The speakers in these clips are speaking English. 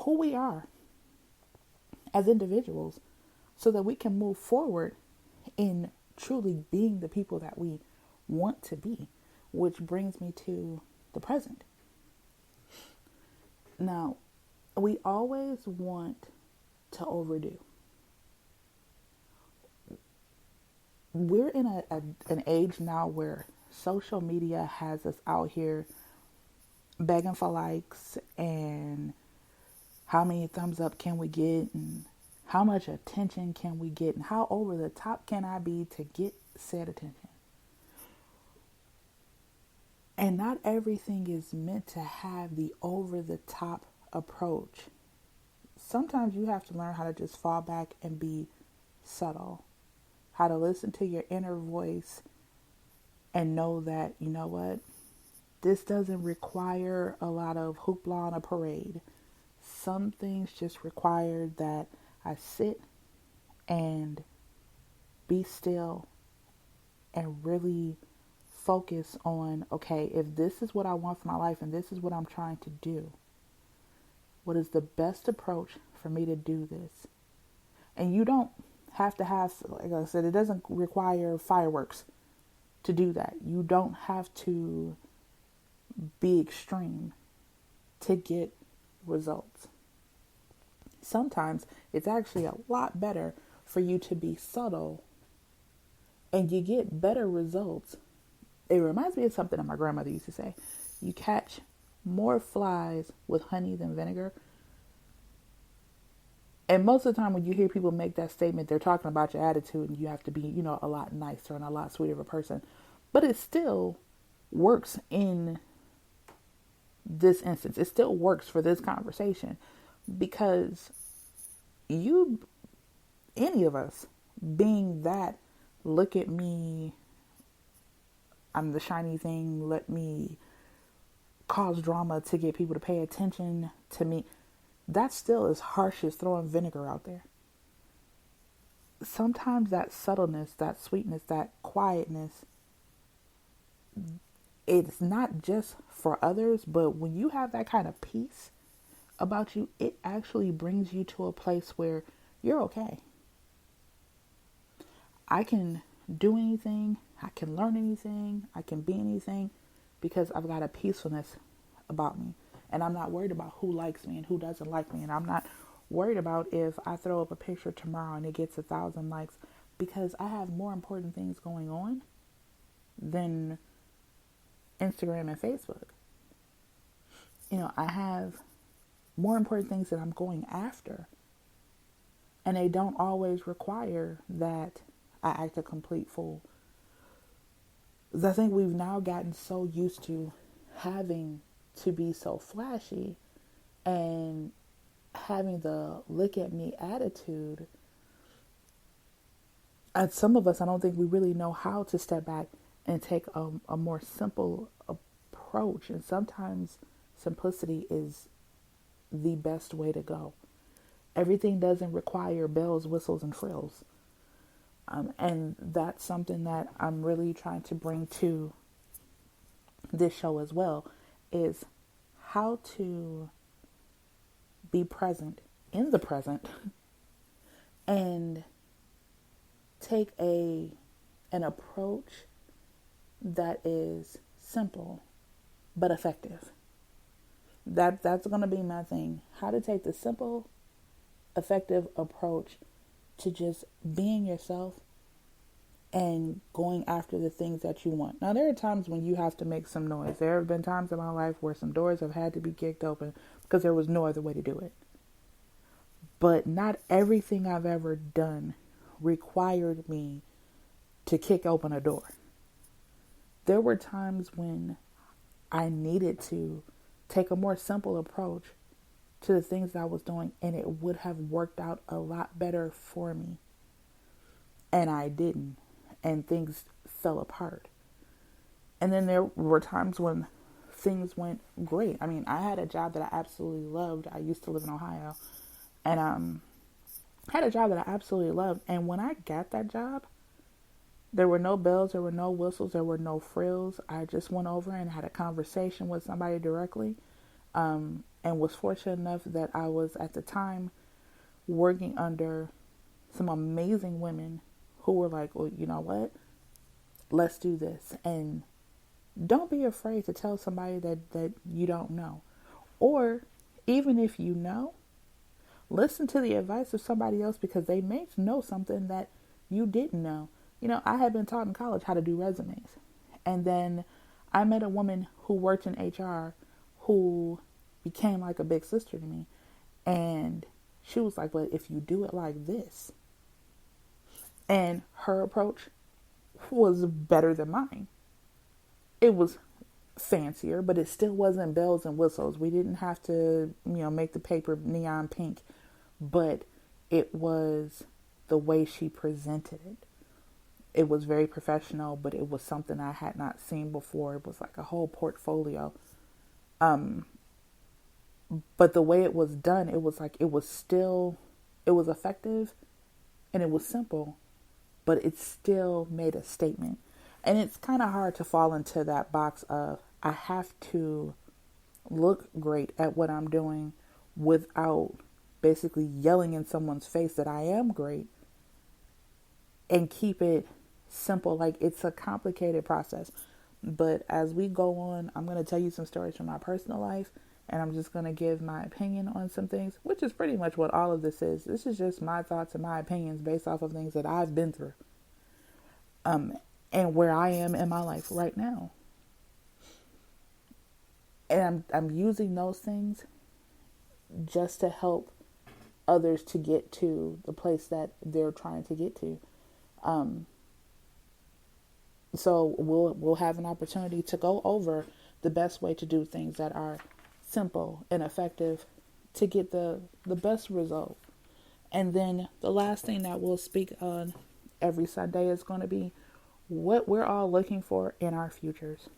who we are as individuals so that we can move forward in truly being the people that we want to be, which brings me to the present. Now, we always want to overdo. We're in an age now where social media has us out here begging for likes and how many thumbs up can we get and how much attention can we get and how over the top can I be to get said attention. And not everything is meant to have the over the top approach. Sometimes you have to learn how to just fall back and be subtle, how to listen to your inner voice and know that, you know what, this doesn't require a lot of hoopla on a parade. Some things just require that I sit and be still and really focus on, okay, if this is what I want for my life and this is what I'm trying to do, what is the best approach for me to do this? And you don't have to have, like I said, it doesn't require fireworks to do that. You don't have to be extreme to get results. Sometimes it's actually a lot better for you to be subtle and you get better results. It reminds me of something that my grandmother used to say. You catch more flies with honey than vinegar. And most of the time when you hear people make that statement, they're talking about your attitude and you have to be, a lot nicer and a lot sweeter of a person. But it still works in this instance. It still works for this conversation because any of us being that, look at me, I'm the shiny thing, let me cause drama to get people to pay attention to me, that's still as harsh as throwing vinegar out there. Sometimes that subtleness, that sweetness, that quietness, it's not just for others, but when you have that kind of peace about you, it actually brings you to a place where you're okay. I can do anything, I can learn anything, I can be anything because I've got a peacefulness about me. And I'm not worried about who likes me and who doesn't like me. And I'm not worried about if I throw up a picture tomorrow and it gets 1,000 likes because I have more important things going on than Instagram and Facebook. I have more important things that I'm going after. And they don't always require that I act a complete fool. I think we've now gotten so used to having to be so flashy and having the look at me attitude. And some of us, I don't think we really know how to step back and take a more simple approach. And sometimes simplicity is the best way to go. Everything doesn't require bells, whistles, and frills. And that's something that I'm really trying to bring to this show as well, is how to be present in the present and take an approach that is simple but effective. That's going to be my thing. How to take the simple, effective approach to just being yourself and going after the things that you want. Now, there are times when you have to make some noise. There have been times in my life where some doors have had to be kicked open because there was no other way to do it. But not everything I've ever done required me to kick open a door. There were times when I needed to take a more simple approach to the things that I was doing, and it would have worked out a lot better for me. And I didn't, and things fell apart. And then there were times when things went great. I mean, I had a job that I absolutely loved. I used to live in Ohio, and had a job that I absolutely loved. And when I got that job, there were no bells, there were no whistles, there were no frills. I just went over and had a conversation with somebody directly. and was fortunate enough that I was at the time working under some amazing women who were like, well, you know what? Let's do this. And don't be afraid to tell somebody that you don't know. Or even if you know, listen to the advice of somebody else because they may know something that you didn't know. I had been taught in college how to do resumes. And then I met a woman who worked in HR who became like a big sister to me. And she was like, but if you do it like this. And her approach was better than mine. It was fancier, but it still wasn't bells and whistles. We didn't have to, make the paper neon pink, but it was the way she presented it. It was very professional, but it was something I had not seen before. It was like a whole portfolio. But the way it was done, it was like, it was effective and it was simple, but it still made a statement. And it's kind of hard to fall into that box of, I have to look great at what I'm doing without basically yelling in someone's face that I am great, and keep it simple. Like, it's a complicated process. But as we go on, I'm going to tell you some stories from my personal life, and I'm just going to give my opinion on some things, which is pretty much what all of this is. This is just my thoughts and my opinions based off of things that I've been through. And where I am in my life right now. And I'm using those things just to help others to get to the place that they're trying to get to. So we'll have an opportunity to go over the best way to do things that are simple and effective to get the best result. And then the last thing that we'll speak on every Sunday is going to be what we're all looking for in our futures.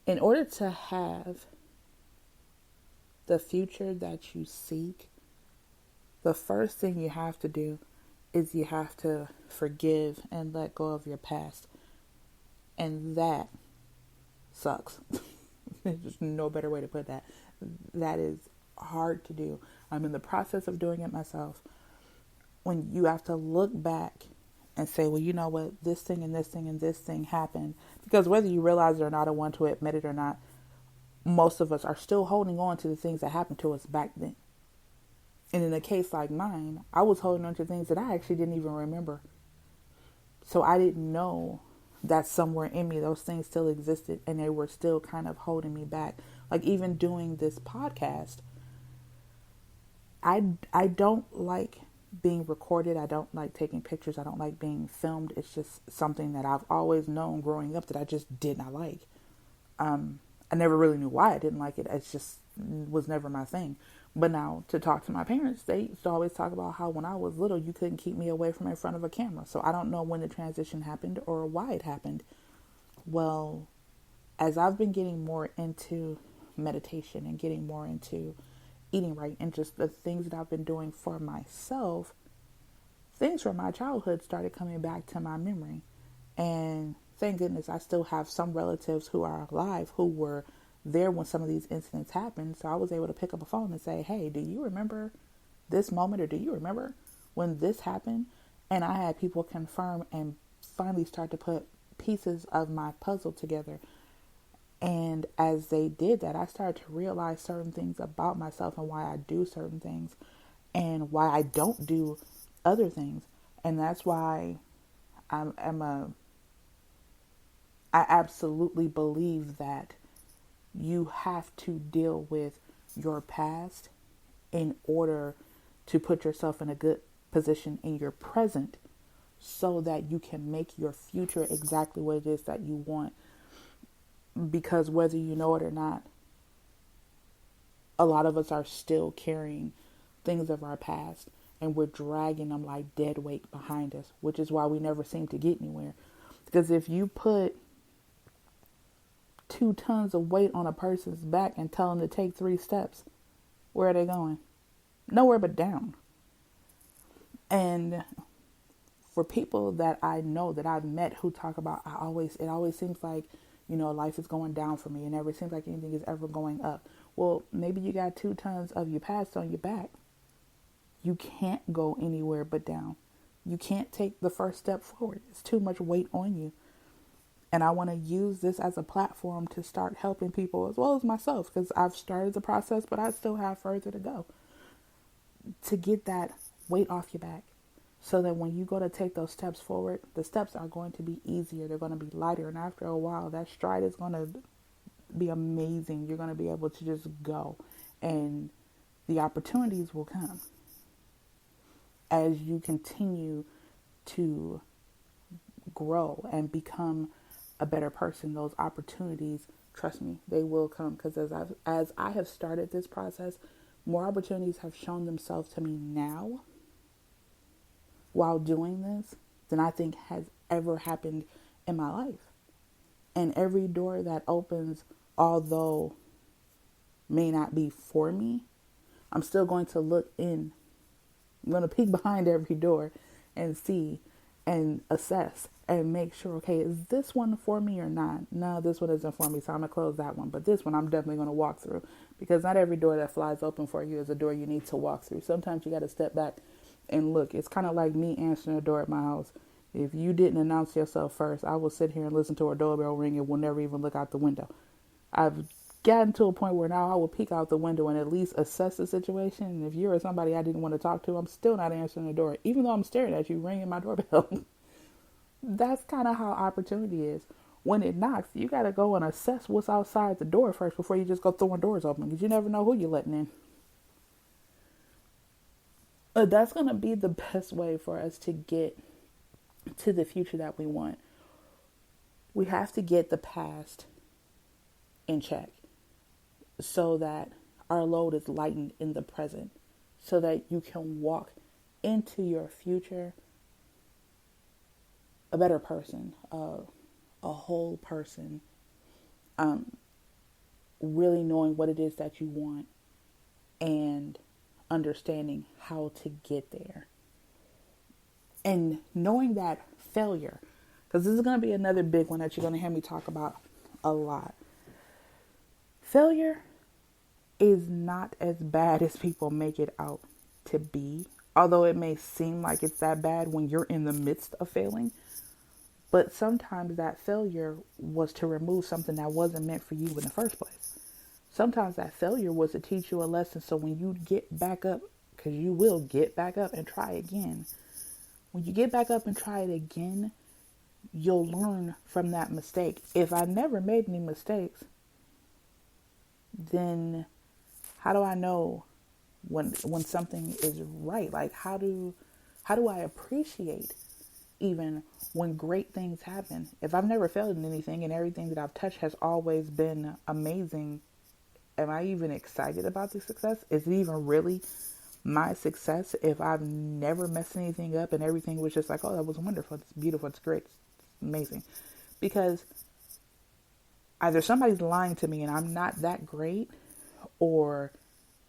In order to have the future that you seek, the first thing you have to do is you have to forgive and let go of your past. And that sucks. There's no better way to put that. That is hard to do. I'm in the process of doing it myself. When you have to look back and say, well, you know what, this thing and this thing and this thing happened. Because whether you realize it or not, or want to admit it or not, most of us are still holding on to the things that happened to us back then. And in a case like mine, I was holding on to things that I actually didn't even remember. So I didn't know that somewhere in me, those things still existed and they were still kind of holding me back. Like even doing this podcast, I don't like being recorded. I don't like taking pictures. I don't like being filmed. It's just something that I've always known growing up that I just did not like. I never really knew why I didn't like it. It just was never my thing. But now to talk to my parents, they used to always talk about how when I was little, you couldn't keep me away from in front of a camera. So I don't know when the transition happened or why it happened. Well, as I've been getting more into meditation and getting more into eating right and just the things that I've been doing for myself, things from my childhood started coming back to my memory. And thank goodness I still have some relatives who are alive who were there when some of these incidents happened. So I was able to pick up a phone and say, hey, do you remember this moment, or do you remember when this happened? And I had people confirm and finally start to put pieces of my puzzle together. And as they did that, I started to realize certain things about myself and why I do certain things and why I don't do other things. And that's why I absolutely believe that you have to deal with your past in order to put yourself in a good position in your present so that you can make your future exactly what it is that you want. Because whether you know it or not, a lot of us are still carrying things of our past and we're dragging them like dead weight behind us, which is why we never seem to get anywhere. Because if you put 2 tons of weight on a person's back and tell them to take 3 steps, where are they going? Nowhere but down. And for people that I know that I've met who talk about, it always seems like life is going down for me and never seems like anything is ever going up. Well, maybe you got 2 tons of your past on your back. You can't go anywhere but down. You can't take the first step forward. It's too much weight on you. And I want to use this as a platform to start helping people as well as myself, because I've started the process, but I still have further to go, to get that weight off your back, so that when you go to take those steps forward, the steps are going to be easier. They're going to be lighter. And after a while, that stride is going to be amazing. You're going to be able to just go, and the opportunities will come as you continue to grow and become a better person. Those opportunities, trust me, they will come, because as I have started this process, more opportunities have shown themselves to me now while doing this than I think has ever happened in my life. And every door that opens, although may not be for me, I'm still going to look in. I'm going to peek behind every door and see and assess and make sure, okay, is this one for me or not? No, this one isn't for me, so I'm going to close that one. But this one I'm definitely going to walk through, because not every door that flies open for you is a door you need to walk through. Sometimes you got to step back and look. It's kind of like me answering a door at my house. If you didn't announce yourself first, I will sit here and listen to a doorbell ring and will never even look out the window. I've gotten to a point where now I will peek out the window and at least assess the situation. And if you're somebody I didn't want to talk to, I'm still not answering the door, even though I'm staring at you ringing my doorbell. That's kind of how opportunity is. When it knocks, you got to go and assess what's outside the door first before you just go throwing doors open, because you never know who you're letting in. That's going to be the best way for us to get to the future that we want. We have to get the past in check so that our load is lightened in the present, so that you can walk into your future a better person, a whole person, really knowing what it is that you want and understanding how to get there. And knowing that failure, because this is going to be another big one that you're going to hear me talk about a lot. Failure is not as bad as people make it out to be, although it may seem like it's that bad when you're in the midst of failing. But sometimes that failure was to remove something that wasn't meant for you in the first place. Sometimes that failure was to teach you a lesson, so when you get back up, because you will get back up and try again, when you get back up and try it again, you'll learn from that mistake. If I never made any mistakes, then how do I know when something is right? Like, how do I appreciate even when great things happen? If I've never failed in anything and everything that I've touched has always been amazing, am I even excited about the success? Is it even really my success if I've never messed anything up and everything was just like, oh, that was wonderful, it's beautiful, it's great, it's amazing? Because either somebody's lying to me and I'm not that great, or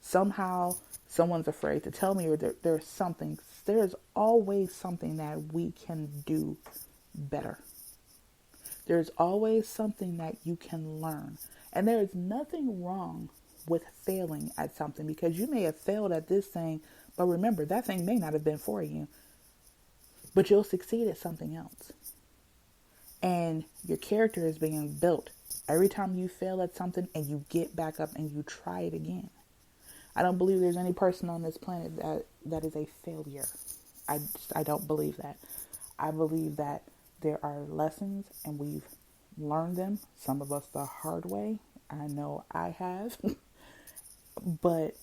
somehow someone's afraid to tell me, or there's always something that we can do better. There's always something that you can learn. And there is nothing wrong with failing at something, because you may have failed at this thing, but remember, that thing may not have been for you, but you'll succeed at something else. And your character is being built every time you fail at something and you get back up and you try it again. I don't believe there's any person on this planet that is a failure. I don't believe that. I believe that there are lessons and we've learned them. Some of us the hard way. I know I have. But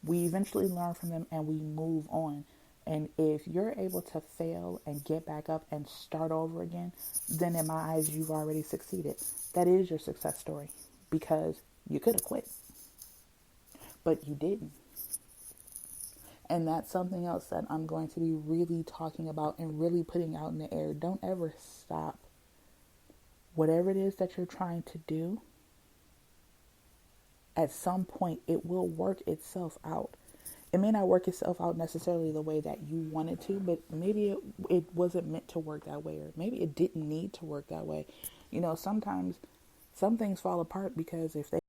we eventually learn from them and we move on. And if you're able to fail and get back up and start over again, then in my eyes, you've already succeeded. That is your success story, because you could have quit, but you didn't. And that's something else that I'm going to be really talking about and really putting out in the air. Don't ever stop. Whatever it is that you're trying to do, at some point it will work itself out. It may not work itself out necessarily the way that you want it to, but maybe it wasn't meant to work that way, or maybe it didn't need to work that way. Sometimes some things fall apart because if they